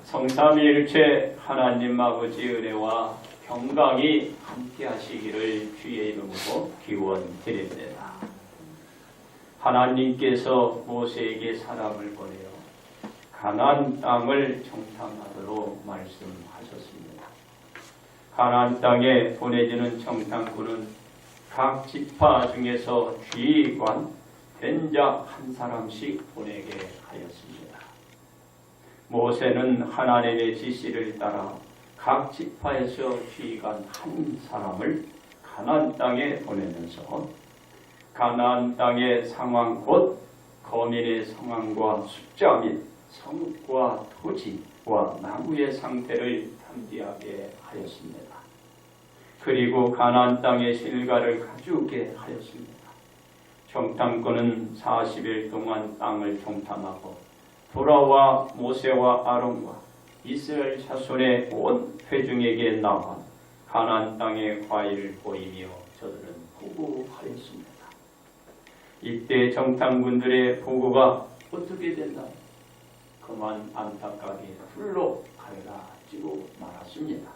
성삼위일체 하나님 아버지 은혜와 평강이 함께 하시기를 주의 이름으로 기원드립니다. 하나님께서 모세에게 사람을 보내어 가나안 땅을 정탐하도록 말씀하셨습니다. 가나안 땅에 보내지는 정탐꾼은 각 지파 중에서 지휘관 된 자 한 사람씩 보내게 하였습니다. 모세는 하나님의 지시를 따라 각 지파에서 지휘관 한 사람을 가나안 땅에 보내면서 가나안 땅의 상황 곧 거민의 상황과 숫자 및 성과 토지와 나무의 상태를 탐지하게 하였습니다. 그리고 가나안 땅의 실과를 가져오게 하였습니다. 정탐꾼은 40일 동안 땅을 정탐하고 돌아와 모세와 아론과 이스라엘 자손의 온 회중에게 나와 가나안 땅의 과일을 보이며 저들은 보고하였습니다. 이때 정탐꾼들의 보고가 어떻게 됐나? 그만 안타깝게 풀로 갈라지고 말았습니다.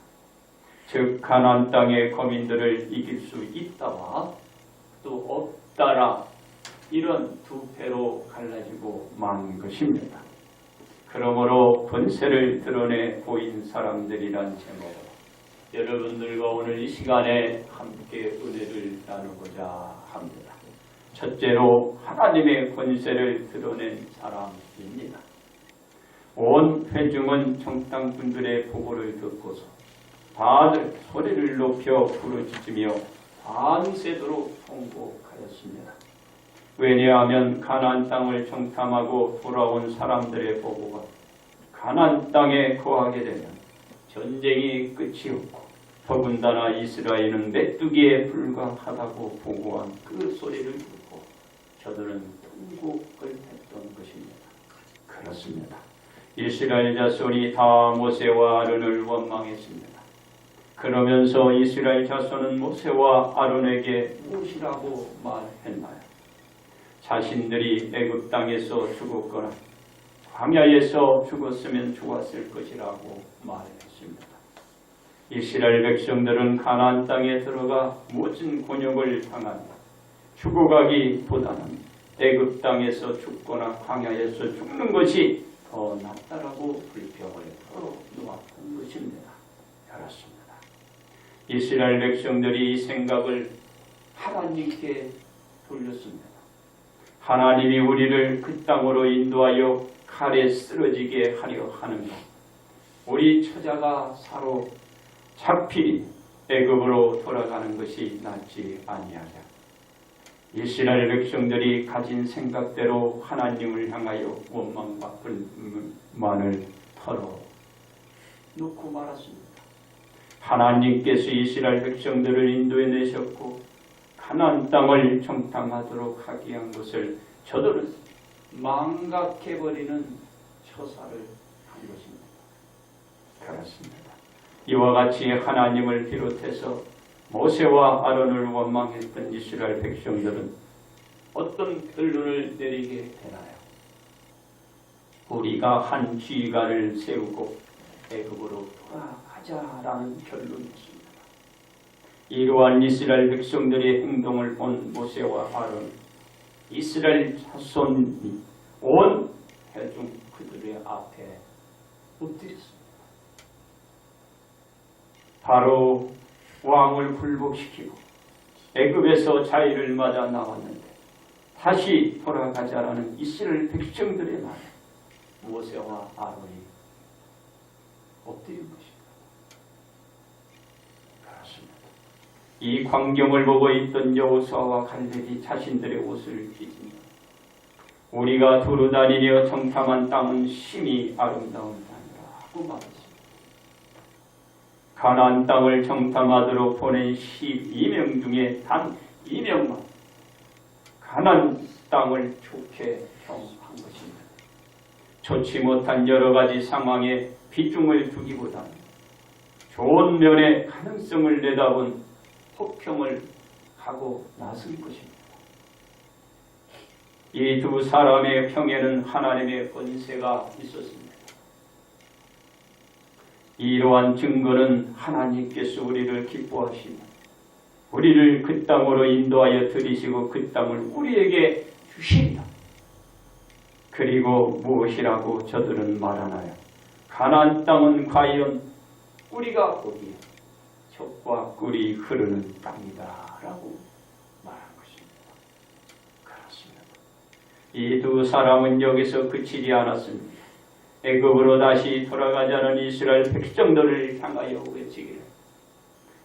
즉 가나안 땅의 거민들을 이길 수 있다와 또 없다라 이런 두 패로 갈라지고 만 것입니다. 그러므로 권세를 드러내 보인 사람들이란 제목으로 여러분들과 오늘 이 시간에 함께 은혜를 나누고자 합니다. 첫째로 하나님의 권세를 드러낸 사람입니다. 온 회중은 정탐꾼들의 보고를 듣고서 다들 소리를 높여 부르짖으며 밤새도록 통곡하였습니다. 왜냐하면 가나안 땅을 정탐하고 돌아온 사람들의 보고가 가나안 땅에 거하게 되면 전쟁이 끝이 없고 더군다나 이스라엘은 메뚜기에 불과하다고 보고한 그 소리를 듣고 저들은 통곡을 했던 것입니다. 그렇습니다. 이스라엘 자손이 다 모세와 아론을 원망했습니다. 그러면서 이스라엘 자손은 모세와 아론에게 무엇이라고 말했나요? 자신들이 애굽 땅에서 죽었거나 광야에서 죽었으면 좋았을 것이라고 말했습니다. 이스라엘 백성들은 가나안 땅에 들어가 모진 곤욕을 당하며 죽어가기보다는 애굽 땅에서 죽거나 광야에서 죽는 것이 더 낫다라고 불평을 털어놓았던 것입니다. 그렇습니다. 이스라엘 백성들이 이 생각을 하나님께 돌렸습니다. 하나님이 우리를 그 땅으로 인도하여 칼에 쓰러지게 하려 하는가? 우리 처자가 사로잡히 애굽으로 돌아가는 것이 낫지 아니하냐? 이스라엘 백성들이 가진 생각대로 하나님을 향하여 원망과 불만을 털어놓고 말았습니다. 하나님께서 이스라엘 백성들을 인도해내셨고 가나안 땅을 정탐하도록 하게 한 것을 저들은 망각해버리는 처사를 한 것입니다. 그렇습니다. 이와 같이 하나님을 비롯해서 모세와 아론을 원망했던 이스라엘 백성들은 어떤 결론을 내리게 되나요? 우리가 한 지휘관을 세우고 애굽으로 돌아가자라는 결론이었습니다. 이러한 이스라엘 백성들의 행동을 본 모세와 아론, 이스라엘 자손이 온 회중 그들의 앞에 엎드렸습니다. 바로 왕을 굴복시키고 애굽에서 자유를 맞아 나왔는데 다시 돌아가자라는 이스라엘 백성들의 말에 모세와 아론이 엎드린 것입니다. 이 광경을 보고 있던 여호수아와 갈렙이 자신들의 옷을 찢으며 우리가 두루 다니며 정탐한 땅은 심히 아름다운 땅이라고 말했습니다. 가나안 땅을 정탐하도록 보낸 12명 중에 단 2명만 가나안 땅을 좋게 평한 것입니다. 좋지 못한 여러 가지 상황에 비중을 두기보다는 좋은 면의 가능성을 내다본 폭평을 하고 나설 것입니다. 이 두 사람의 평에는 하나님의 권세가 있었습니다. 이러한 증거는 하나님께서 우리를 기뻐하시며 우리를 그 땅으로 인도하여 들이시고 그 땅을 우리에게 주신다. 그리고 무엇이라고 저들은 말하나요? 가나안 땅은 과연 우리가 보기에 젖과 꿀이 흐르는 땅이다 라고 말한 것입니다. 그렇습니다. 이 두 사람은 여기서 그치지 않았습니다. 애굽으로 다시 돌아가자는 이스라엘 백성들을 향하여 외치기를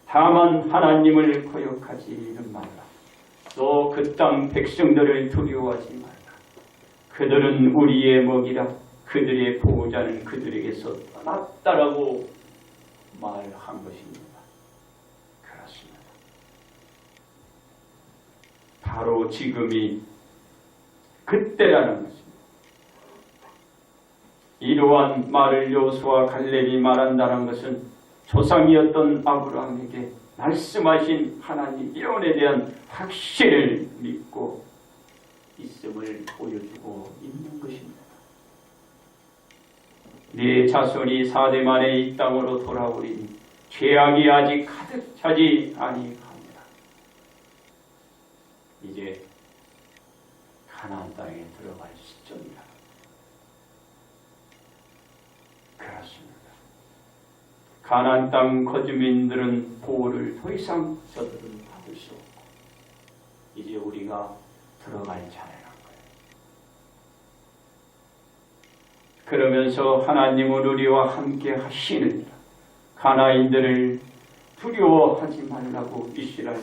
다만 하나님을 거역하지는 말라. 또 그 땅 백성들을 두려워하지 말라. 그들은 우리의 먹이라. 그들의 보호자는 그들에게서 떠났다라고 말한 것입니다. 그렇습니다. 바로 지금이 그때라는 것입니다. 이러한 말을 여호수아와 갈렙이 말한다는 것은 조상이었던 아브라함에게 말씀하신 하나님 예언에 대한 확신을 믿고 있음을 보여주고 있는 것입니다. 네 자손이 4대 만에 이 땅으로 돌아오리니 죄악이 아직 가득 차지 아니합니다. 이제 가나안 땅에 들어갈 시점이다. 그렇습니다. 가나안 땅 거주민들은 보호를 더 이상 저들은 받을 수 없고 이제 우리가 들어갈 차례란 거예요. 그러면서 하나님은 우리와 함께 하시느니라. 가나안인들을 두려워하지 말라고 이스라엘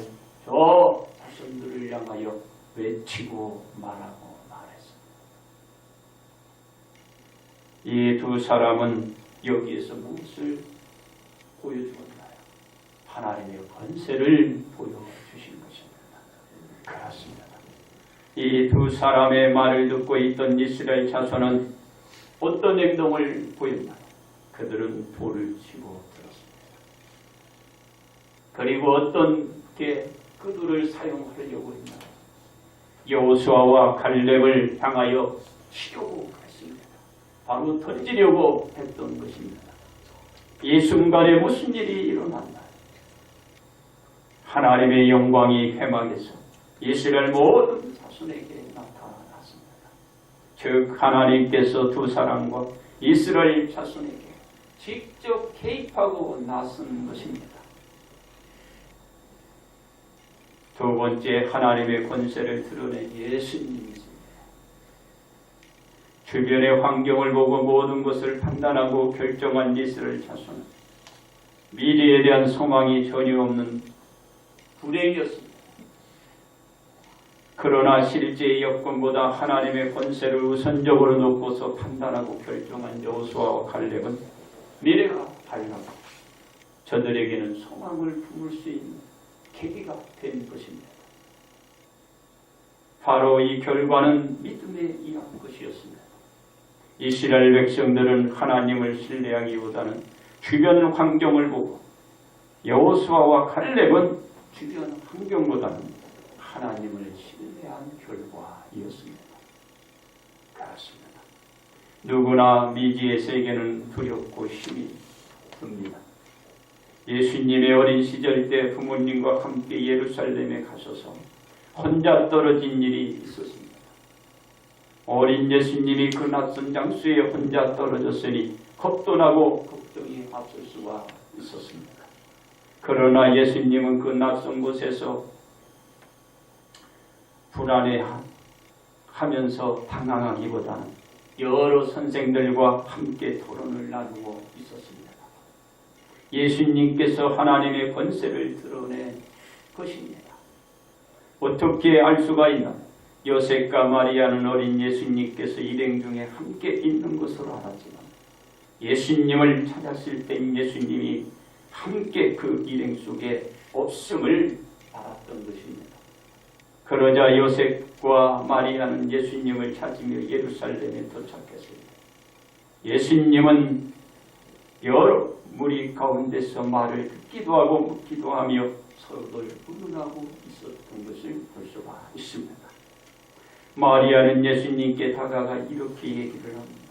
저 자손들을 향하여 외치고 말하고 말했습니다. 이 두 사람은 여기에서 무엇을 보여주었나요? 하나님의 권세를 보여주신 것입니다. 그렇습니다. 이 두 사람의 말을 듣고 있던 이스라엘 자손은 어떤 행동을 보였나요? 그들은 돌을 치고 들었습니다. 그리고 어떤 그들을 사용하려고 했나요? 여호수아와 갈렙을 향하여 치려고 했습니다. 바로 던지려고 했던 것입니다. 이 순간에 무슨 일이 일어났나요? 하나님의 영광이 회막에서 이스라엘 모든 자손에게 나타났습니다. 즉 하나님께서 두 사람과 이스라엘 자손에게 직접 개입하고 나선 것입니다. 두 번째, 하나님의 권세를 드러낸 예수님이십니다. 주변의 환경을 보고 모든 것을 판단하고 결정한 이스라엘 자손은 미래에 대한 소망이 전혀 없는 불행이었습니다. 그러나 실제의 여건보다 하나님의 권세를 우선적으로 놓고서 판단하고 결정한 여호수아와 갈렙은 미래가 밝고 저들에게는 소망을 품을 수 있는 계기가 된 것입니다. 바로 이 결과는 믿음에 의한 것이었습니다. 이스라엘 백성들은 하나님을 신뢰하기보다는 주변 환경을 보고 여호수아와 갈렙은 주변 환경보다는 하나님을 신뢰한 결과이었습니다. 그렇습니다. 누구나 미지의 세계는 두렵고 힘이 듭니다. 예수님의 어린 시절 때 부모님과 함께 예루살렘에 가셔서 혼자 떨어진 일이 있었습니다. 어린 예수님이 그 낯선 장소에 혼자 떨어졌으니 겁도 나고 걱정이 앞설 수가 있었습니다. 그러나 예수님은 그 낯선 곳에서 불안해하면서 당황하기보다는 여러 선생들과 함께 토론을 나누고 있었습니다. 예수님께서 하나님의 권세를 드러낸 것입니다. 어떻게 알 수가 있나? 요셉과 마리아는 어린 예수님께서 일행 중에 함께 있는 것으로 알았지만 예수님을 찾았을 때 예수님이 함께 그 일행 속에 없음을 알았던 것입니다. 그러자 요셉과 마리아는 예수님을 찾으며 예루살렘에 도착했습니다. 예수님은 여러 무리 가운데서 말을 듣기도 하고 묻기도 하며 서로를 의논하고 있었던 것을 볼 수가 있습니다. 마리아는 예수님께 다가가 이렇게 얘기를 합니다.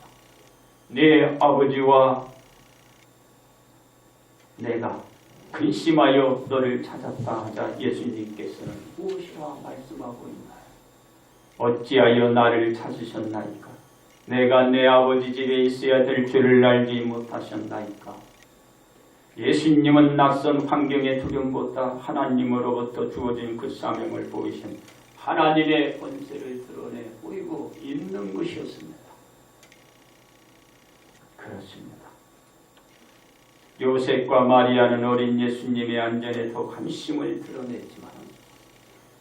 내 아버지와 내가 근심하여 너를 찾았다 하자 예수님께서는 무엇이라 말씀하고 있나요? 어찌하여 나를 찾으셨나이까? 내가 내 아버지 집에 있어야 될 줄을 알지 못하셨나이까? 예수님은 낯선 환경의 두려움보다 하나님으로부터 주어진 그 사명을 보이신 하나님의 권세를 드러내 보이고 있는 것이었습니다. 그렇습니다. 요셉과 마리아는 어린 예수님의 안전에 더 관심을 드러냈지만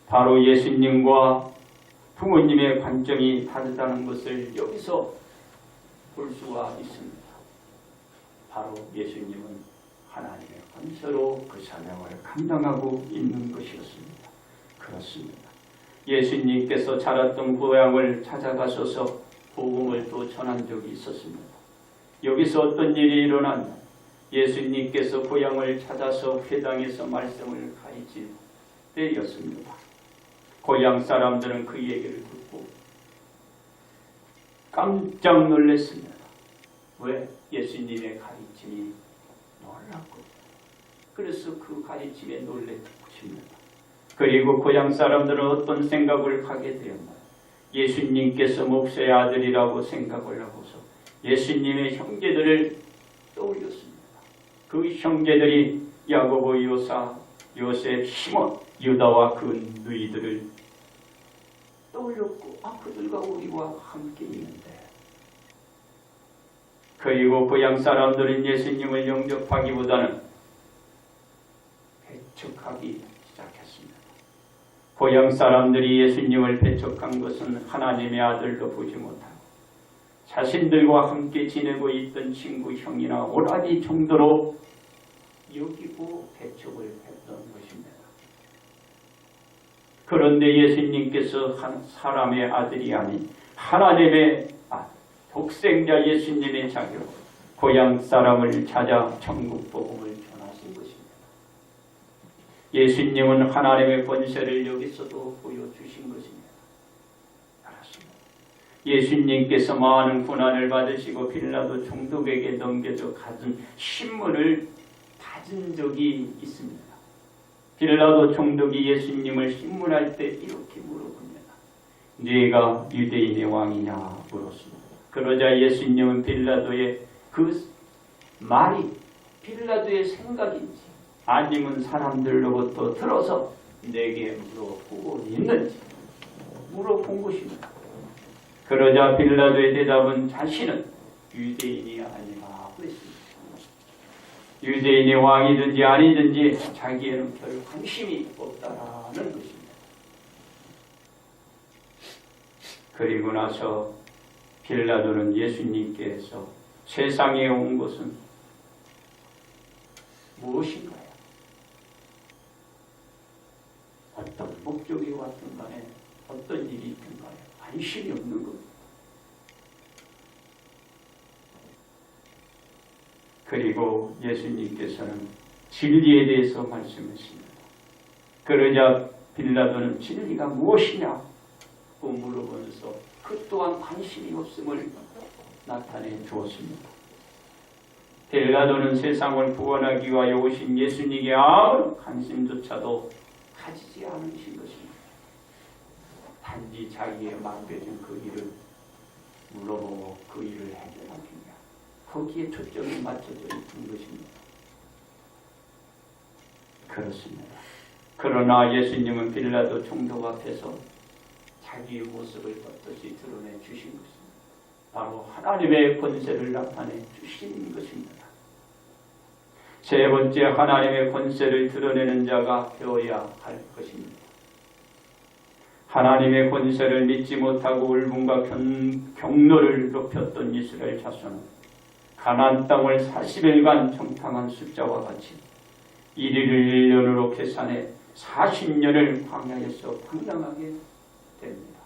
바로 예수님과 부모님의 관점이 다르다는 것을 여기서 볼 수가 있습니다. 바로 예수님은 하나님의 권세로 그 사명을 감당하고 있는 것이었습니다. 그렇습니다. 예수님께서 자랐던 고향을 찾아가셔서 복음을 또 전한 적이 있었습니다. 여기서 어떤 일이 일어났나? 예수님께서 고향을 찾아서 회당에서 말씀을 가르칠 때였습니다. 고향 사람들은 그 얘기를 듣고 깜짝 놀랐습니다. 왜? 예수님의 가르침이 놀랐고 그래서 그 가르침에 놀랬던 것입니다. 그리고 고향 사람들은 어떤 생각을 하게 되었나요? 예수님께서 목사의 아들이라고 생각을 하고서 예수님의 형제들을 떠올렸습니다. 그 형제들이 야고보, 요사, 요셉, 시몬, 유다와 그 누이들을 떠올렸고 그들과 우리와 함께 있는데 그리고 고향 사람들은 예수님을 영접하기보다는 배척하기 시작했습니다. 고향 사람들이 예수님을 배척한 것은 하나님의 아들로 보지 못하고 자신들과 함께 지내고 있던 친구, 형이나 오라지 정도로 여기고 배척을 했던 것입니다. 그런데 예수님께서 한 사람의 아들이 아닌 하나님의 독생자 예수님의 자격, 고향 사람을 찾아 천국 복음을 전하신 것입니다. 예수님은 하나님의 권세를 여기서도 보여주신 것입니다. 알았습니다. 예수님께서 많은 고난을 받으시고 빌라도 총독에게 넘겨져 가진 신문을 가진 적이 있습니다. 빌라도 총독이 예수님을 신문할 때 이렇게 물어봅니다. 네가 유대인의 왕이냐 물었습니다. 그러자 예수님은 빌라도의 그 말이 빌라도의 생각인지 아니면 사람들로부터 들어서 내게 물어보고 있는지 물어본 것입니다. 그러자 빌라도의 대답은 자신은 유대인이 아니라 그랬습니다. 유대인의 왕이든지 아니든지 자기에는 별 관심이 없다라는 것입니다. 그리고 나서 빌라도는 예수님께서 세상에 온 것은 무엇인가요? 어떤 목적이 왔든 간에 어떤 일이 있든 간에 관심이 없는 겁니다. 그리고 예수님께서는 진리에 대해서 말씀했습니다. 그러자 빌라도는 진리가 무엇이냐고 물어보면서 그 또한 관심이 없음을 나타내 주었습니다. 빌라도는 세상을 구원하기 위하여 오신 예수님에게 아무런 관심조차도 가지지 않으신 것입니다. 단지 자기의 맡겨진 그 일을 물어보고 그 일을 해결하기 위해 거기에 초점이 맞춰져 있는 것입니다. 그렇습니다. 그러나 예수님은 빌라도 총독 앞에서 자기의 모습을 떳떳이 드러내 주신 것입니다. 바로 하나님의 권세를 나타내 주신 것입니다. 세 번째, 하나님의 권세를 드러내는 자가 되어야 할 것입니다. 하나님의 권세를 믿지 못하고 울분과 경로를 높였던 이스라엘 자손은 가나안 땅을 40일간 정탐한 숫자와 같이 이리를 1년으로 계산해 40년을 광야에서 방랑하게 됩니다.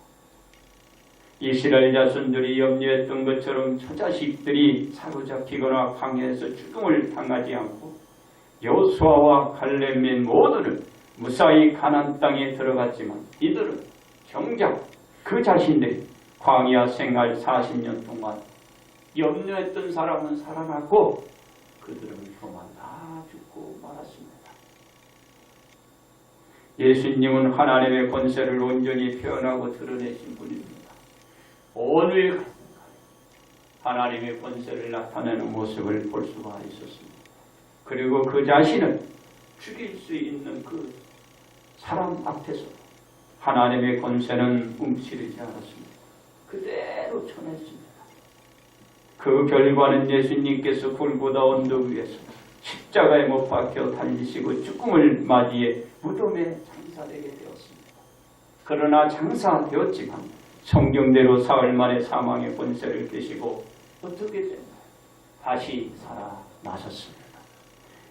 이스라엘 자손들이 염려했던 것처럼 처자식들이 사로잡히거나 광야에서 죽음을 당하지 않고 여호수아와 갈렙 및 모두는 무사히 가나안 땅에 들어갔지만 이들은 정작 그 자신들이 광야 생활 40년 동안 염려했던 사람은 살아났고 그들은 그만 다 죽고 말았습니다. 예수님은 하나님의 권세를 온전히 표현하고 드러내신 분입니다. 어느 가든가 하나님의 권세를 나타내는 모습을 볼 수가 있었습니다. 그리고 그 자신을 죽일 수 있는 그 사람 앞에서 하나님의 권세는 움츠리지 않았습니다. 그대로 전했습니다. 그 결과는 예수님께서 골고다 언덕 위에서 십자가에 못 박혀 달리시고 죽음을 맞이해 무덤에 장사되게 되었습니다. 그러나 장사되었지만 성경대로 사흘 만에 사망의 권세를 깨시고 어떻게 됐나요? 다시 살아나셨습니다.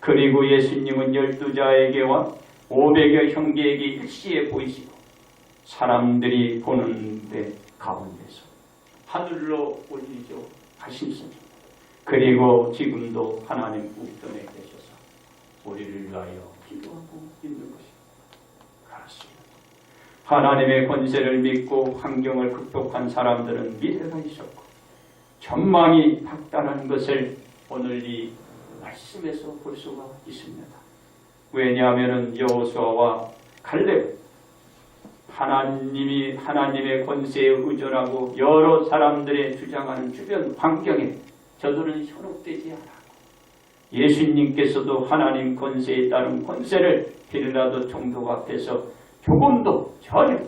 그리고 예수님은 12자에게와 500여 형제에게 일시에 보이시고 사람들이 보는 데 가운데서 하늘로 올리죠 하심습니다. 그리고 지금도 하나님 우편에 계셔서 우리를 위하여 기도하고 있는 것입니다. 그렇습니다. 하나님의 권세를 믿고 환경을 극복한 사람들은 미래가 있었고 전망이 밝다는 것을 오늘 이 말씀에서 볼 수가 있습니다. 왜냐하면 여호수아와 갈렙 하나님의 권세에 의존하고 여러 사람들의 주장하는 주변 환경에 저들은 현혹되지 않았고 예수님께서도 하나님 권세에 따른 권세를 빌라도 총독 앞에서 조금도 전혀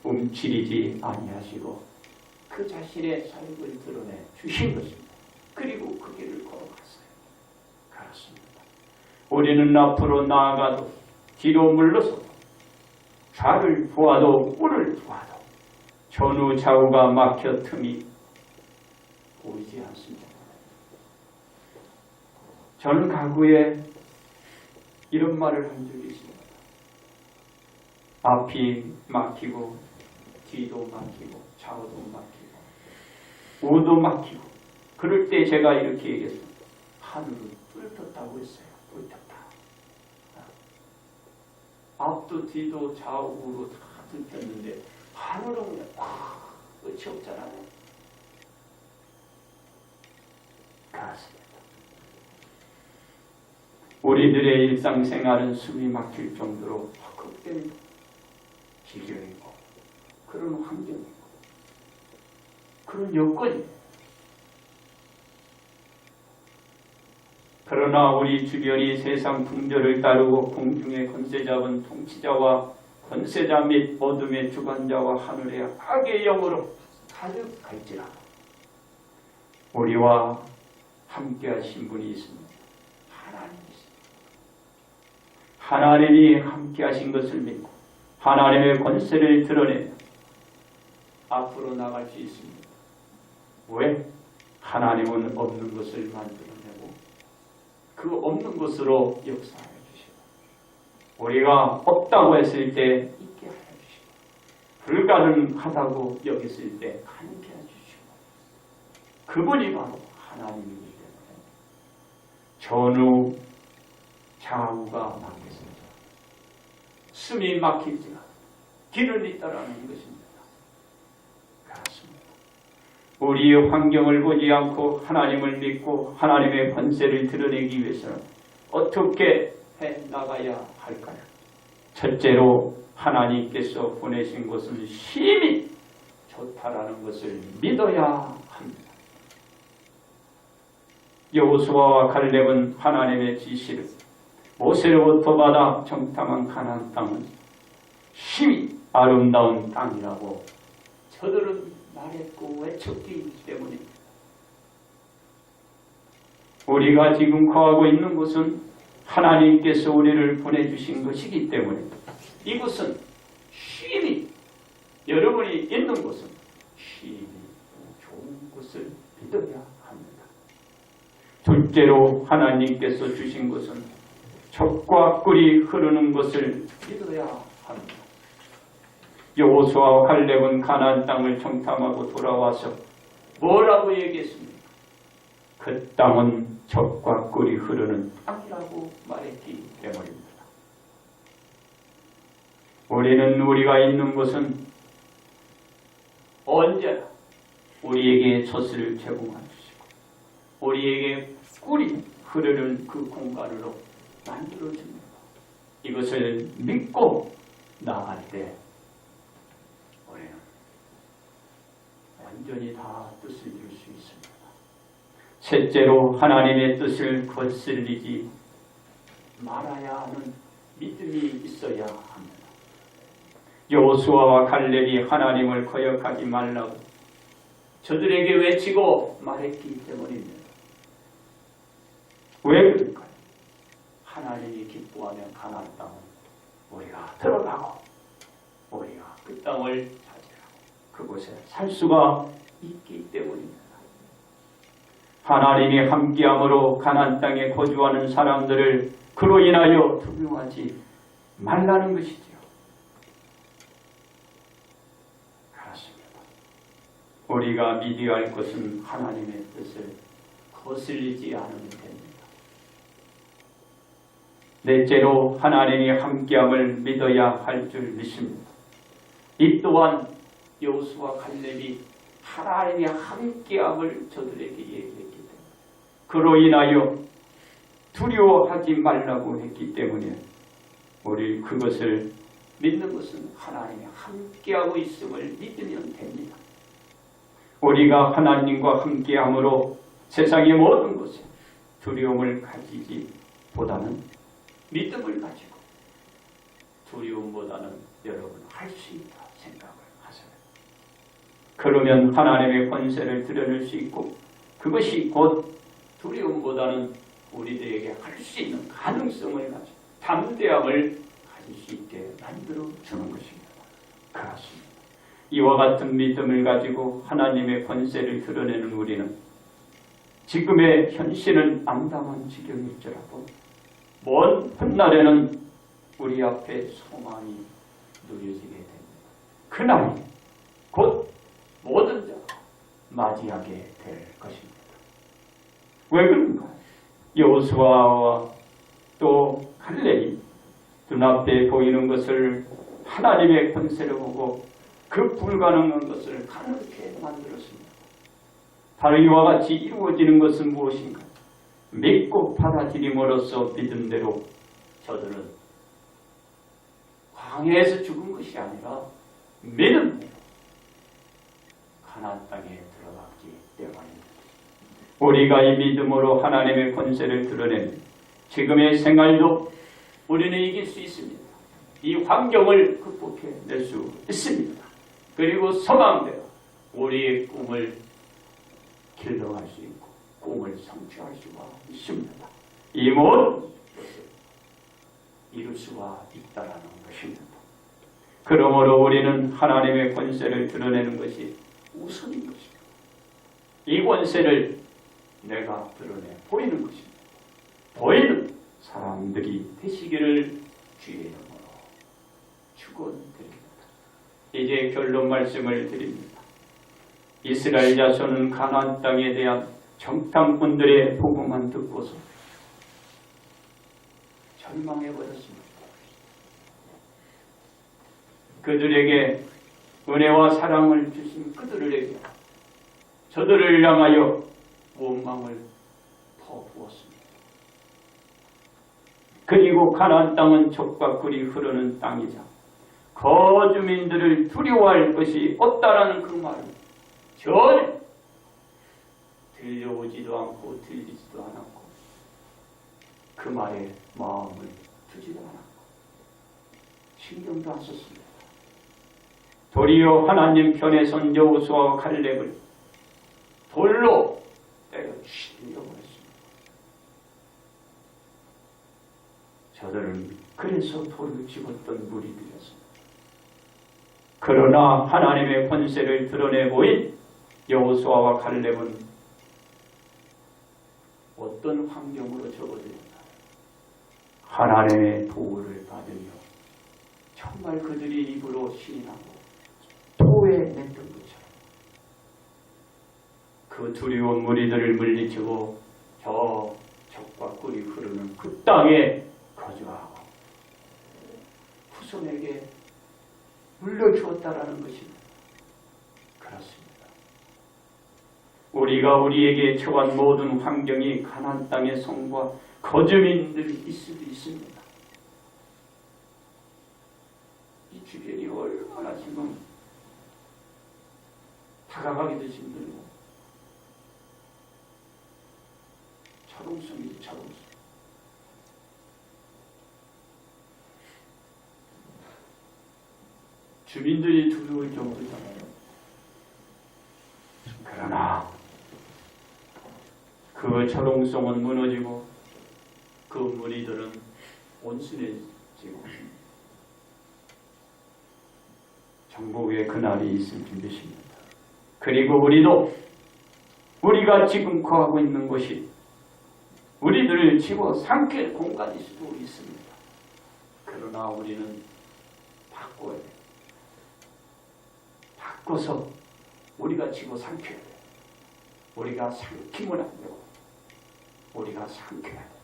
움츠리지 아니하시고 그 자신의 삶을 드러내 주신 것입니다. 그리고 그 길을 걸어갔어요. 그렇습니다. 우리는 앞으로 나아가도 뒤로 물러서도 좌를 보아도 우를 보아도 전후 좌우가 막혀 틈이 보이지 않습니다. 저는 과거에 이런 말을 한 적이 있습니다. 앞이 막히고 뒤도 막히고 좌우도 막히고 우도 막히고 그럴 때 제가 이렇게 얘기했습니다. 하늘은 뚫렸다고 했어요. 뚫렸다. 앞도 뒤도 좌우로 다 뚫렸는데 하늘은 그냥 끝이 없잖아요. 그렇습니다. 우리들의 일상생활은 숨이 막힐 정도로 헛헛된 지경이고 그런 환경이고 그런 여건이고 그러나 우리 주변이 세상 풍조를 따르고 공중의 권세 잡은 통치자와 권세자 및 어둠의 주관자와 하늘의 악의 영으로 가득할지라도 우리와 함께 하신 분이 있습니다. 하나님이십니다. 하나님이 함께 하신 것을 믿고 하나님의 권세를 드러내 앞으로 나갈 수 있습니다. 왜? 하나님은 없는 것을 만들어내고 그 없는 것으로 역사하여 주시고 우리가 없다고 했을 때 있게 하여 주시고 불가능하다고 여겼을 때 가능케 하여 주시고 그분이 바로 하나님이기 때문에 전후 좌우가 막혔습니다. 숨이 막힐지라 길을 잇다라는 것입니다. 그렇습니다. 우리의 환경을 보지 않고 하나님을 믿고 하나님의 권세를 드러내기 위해서는 어떻게 해나가야 할까요? 첫째로 하나님께서 보내신 것은 심히 좋다라는 것을 믿어야 합니다. 여호수아와 갈렙은 하나님의 지시를 모세로부터 받아 정탐한 가나안 땅은 심히 아름다운 땅이라고 저들은 말했고 외쳤기 때문입니다. 우리가 지금 거하고 있는 곳은 하나님께서 우리를 보내주신 것이기 때문에 이곳은 쉼이 여러분이 있는 곳은 쉼이 좋은 곳을 믿어야 합니다. 둘째로 하나님께서 주신 것은 젖과 꿀이 흐르는 것을 믿어야 합니다. 여호수아와 갈렙은 가나안 땅을 정탐하고 돌아와서 뭐라고 얘기했습니까? 그 땅은 젖과 꿀이 흐르는 땅이라고 말했기 때문입니다. 우리는 우리가 있는 곳은 언제나 우리에게 젖을 제공해 주시고 우리에게 꿀이 흐르는 그 공간으로 만들어줍니다. 이것을 믿고 나갈 때 우리는 완전히 다 뜻을 이룰 수 있습니다. 셋째로 하나님의 뜻을 거슬리지 말아야 하는 믿음이 있어야 합니다. 여호수아와 갈렙이 하나님을 거역하지 말라고 저들에게 외치고 말했기 때문입니다. 왜 그럴까요? 하나님이 기뻐하면 가나안 땅은 우리가 들어가고 우리가 그 땅을 차지하고 그곳에 살 수가 있기 때문입니다. 하나님이 함께함으로 가나안 땅에 거주하는 사람들을 그로 인하여 두려워하지 말라는 것이지요. 그렇습니다. 우리가 믿어야 할 것은 하나님의 뜻을 거슬리지 않으면 됩니다. 넷째로 하나님이 함께함을 믿어야 할 줄 믿습니다. 이 또한 여호수아 갈렙이 하나님이 함께함을 저들에게 얘기했기 때문에 그로 인하여 두려워하지 말라고 했기 때문에 우리 그것을 믿는 것은 하나님이 함께하고 있음을 믿으면 됩니다. 우리가 하나님과 함께함으로 세상의 모든 것에 두려움을 가지기보다는 믿음을 가지고 두려움보다는 여러분 할 수 있다 생각을 하세요. 그러면 하나님의 권세를 드러낼 수 있고 그것이 곧 두려움보다는 우리들에게 할 수 있는 가능성을 가지고 담대함을 가질 수 있게 만들어 주는 것입니다. 그렇습니다. 이와 같은 믿음을 가지고 하나님의 권세를 드러내는 우리는 지금의 현실은 암담한 지경일지라도 먼 훗날에는 우리 앞에 소망이 누려지게 됩니다. 그날 곧 모든 자가 맞이하게 될 것입니다. 왜 그런가요? 여호수아와 또 갈렙이 눈앞에 보이는 것을 하나님의 권세를 보고 그 불가능한 것을 가능하게 만들었습니다. 바로 이와 같이 이루어지는 것은 무엇인가? 믿고 받아들임으로써 믿음대로 저들은 광야에서 죽은 것이 아니라 믿음대로 가나안 땅에 들어갔기 때문입니다. 우리가 이 믿음으로 하나님의 권세를 드러내는 지금의 생활도 우리는 이길 수 있습니다. 이 환경을 극복해낼 수 있습니다. 그리고 소망대로 우리의 꿈을 길러갈 수 있고 꿈을 성취할 수가 있습니다. 이 모든 것을 이룰 수가 있다라는 것입니다. 그러므로 우리는 하나님의 권세를 드러내는 것이 우선인 것입니다. 이 권세를 내가 드러내 보이는 것입니다. 보이는 사람들이 되시기를 주의 이름으로 축원드립니다. 이제 결론 말씀을 드립니다. 이스라엘 자손은 가나안 땅에 대한 정탐꾼들의 보고만 듣고서 절망해버렸습니다. 그들에게 은혜와 사랑을 주신 그들에게 저들을 향하여 원망을 퍼부었습니다. 그리고 가나안 땅은 젖과 꿀이 흐르는 땅이자 거주민들을 두려워할 것이 없다라는 그 말은 전혀 들려오지도 않고 들리지도 않았고 그 말에 마음을 두지도 않았고 신경도 안 썼습니다. 도리어 하나님 편에 선 여호수아와 갈렙을 돌로 때려 죽이려고 했습니다. 저들은 그래서 돌을 집었던 무리들이었습니다. 그러나 하나님의 권세를 드러내 보인 여호수아와 갈렙은 어떤 환경으로 접어들었나요? 하나님의 도우를 받으며 정말 그들이 입으로 시인하고 토해냈던 것처럼 그 두려운 무리들을 물리치고 저 젖과 꿀이 흐르는 그 땅에 거주하고 후손에게 물려주었다라는 것입니다. 그렇습니다. 우리가 우리에게 처한 모든 환경이 가나안 땅의 성과 거주민들이 있을 수도 있습니다. 이 주변이 얼마나 지금 다가가기도 힘들고 차동성이지 차동성. 주민들이 두려울 정도잖아요. 그러나 그 차동성은 무너지고 그 무리들은 온순해지고 정복의 그날이 있을 준비십니다. 그리고 우리가 지금 거하고 있는 곳이 우리들을 집어삼킬 공간일 수도 있습니다. 그러나 우리는 바꿔야 돼요. 바꿔서 우리가 집어삼켜야 돼요. 우리가 삼키면 안 되고 우리가 삼켜야 돼요.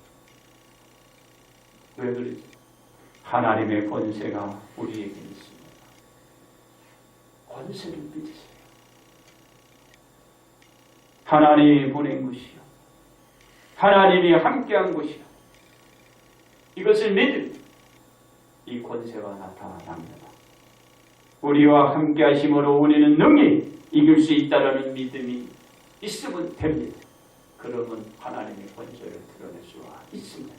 왜 그러지? 하나님의 권세가 우리에게 있습니다. 권세를 믿으세요. 하나님이 보낸 것이요. 하나님이 함께한 것이요. 이것을 믿으면 이 권세가 나타납니다. 우리와 함께하심으로 우리는 능히 이길 수 있다는 믿음이 있으면 됩니다. 그러면 하나님의 권세를 드러낼 수가 있습니다.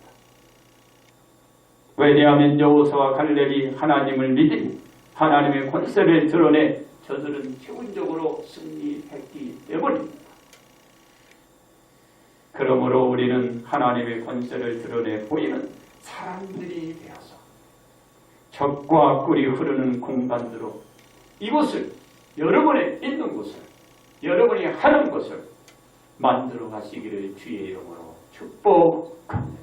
왜냐하면 여호수아와 갈렙이 하나님을 믿으니 하나님의 권세를 드러내 저들은 기본적으로 승리했기 때문입니다. 그러므로 우리는 하나님의 권세를 드러내 보이는 사람들이 되어서 적과 꿀이 흐르는 공간으로 이곳을 여러분의 있는 곳을 여러분이 하는 것을 만들어 가시기를 주의 이름으로 축복합니다.